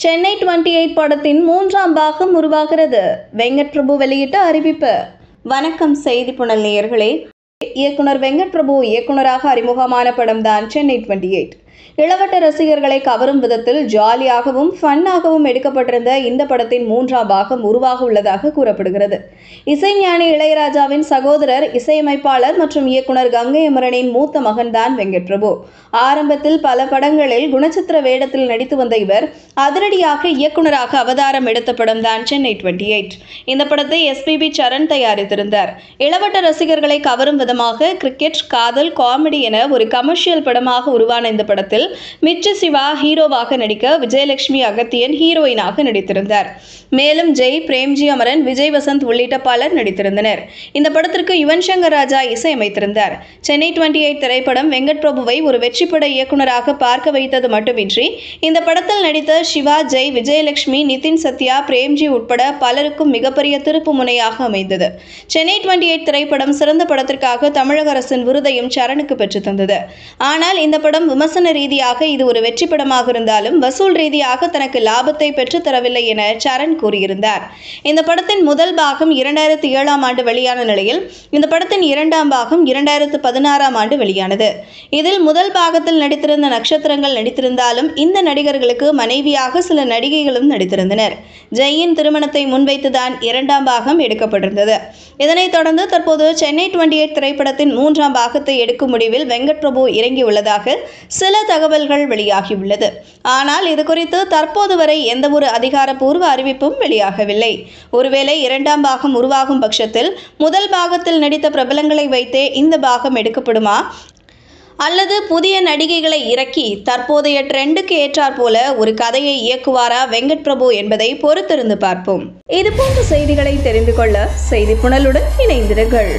சென்னை 28 படத்தின் 3ஆம் பாகம் உருவாகிறது. வெங்கட் பிரபு வெளியிட்ட அறிவிப்பு. வணக்கம் செய்தி புனல் நேயர்களே. இயக்குனர் வெங்கட் பிரபு இயக்குனராக அறிமுகமான படம் தான் சென்னை 28. இளவட்ட ரசிகர்களை கவரும் விதத்தில் ஜாலியாகவும் ஃபன்னாகவும் எடுக்கப்பட்டிருந்த இந்த படத்தின் 3ஆம் பாகம் உருவாக உள்ளதாக கூறப்படுகிறது. இசைஞானி இளையராஜாவின் சகோதரர், இசையமைப்பாளர் மற்றும் இயக்குனர் கங்கை அமரனின் மூத்த மகன் தான் வெங்கட் பிரபு. ஆரம்பத்தில் பல படங்களில் குணச்சித்திர வேடத்தில் நடித்து வந்த இவர் அதிரடியாக இயக்குனராக அவதாரம் எடுத்த படம் தான் சென்னை 28. இந்த படத்தை SPB சரண் தயாரித்திருந்தார். இளவட்ட ரசிகர்களை கவரும் விதமாக கிரிக்கெட், காதல், காமெடி என ஒரு கமர்ஷியல் படமாக உருவான இந்த படத்தில் மிர்ச்சி சிவா ஹீரோவாக நடிக்க, விஜயலட்சுமி அகத்தியன் ஹீரோயினாக நடித்திருந்தார். மேலும் ஜெய், பிரேம்ஜி அமரன், விஜய் வசந்த் உள்ளிட்ட பலர் நடித்திருந்தனர். இந்த படத்திற்கு யுவன் சங்கர் ராஜா இசையமைத்திருந்தார். சென்னை 28 திரைப்படம் வெங்கட் பிரபுவை ஒரு வெற்றிப்பட இயக்குனராக பார்க்க வைத்தது மட்டுமின்றி இந்த படத்தில் நடித்த சிவா, ஜெய், விஜயலட்சுமி, நிதின் சத்யா, பிரேம்ஜி உட்பட பலருக்கும் மிகப்பெரிய திருப்பு முனையாக அமைந்தது. சென்னை 28 திரைப்படம் சிறந்த படத்திற்காக தமிழக அரசின் விருதையும் சரணுக்கு பெற்று தந்தது. ஆனால் இந்த படம் விமர்சன ரீதியாக இது ஒரு வெற்றி படமாக இருந்தாலும் வசூல் ரீதியாக தனக்கு லாபத்தை பெற்றுத் தரவில்லை என சரண் கூறியிருந்தார். இந்த படத்தின் முதல் பாகம் 2007ஆம் ஆண்டு வெளியான நிலையில் இந்த படத்தின் 2ஆம் பாகம் 2016ஆம் ஆண்டு வெளியானது. இதில் முதல் பாகத்தில் நடித்திருந்த நட்சத்திரங்கள் நடித்திருந்தாலும் இந்த நடிகர்களுக்கு மனைவியாக சில நடிகைகளும் நடித்திருந்தனர். ஜெயின் திருமணத்தை முன்வைத்துதான் 2ஆம் பாகம் எடுக்கப்பட்டிருந்தது. இதனைத் தொடர்ந்து தற்போது சென்னை 28 திரைப்படத்தின் 3ஆம் பாகத்தை எடுக்கும் முடிவில் வெங்கட் பிரபு இறங்கியுள்ளதாக சில தகவல்கள் வெளியாகியுள்ளது. ஆனால் இது குறித்து தற்போது வரை எந்த ஒரு அதிகாரப்பூர்வ அறிவிப்பும் வெளியாகவில்லை. ஒருவேளை 2ஆம் பாகம் உருவாகும் பட்சத்தில் முதல் பாகத்தில் நடித்த பிரபலங்களை வைத்தே இந்த பாகம் எடுக்கப்படுமா, அல்லது புதிய நடிகைகளை இறக்கி தற்போதைய ட்ரெண்டுக்கு ஏற்றாற் போல ஒரு கதையை இயக்குவாரா வெங்கட் பிரபு என்பதை பொறுத்திருந்து பார்ப்போம். இதுபோன்ற செய்திகளை தெரிந்து கொள்ள செய்தி புனலுடன் இணைந்திருங்கள்.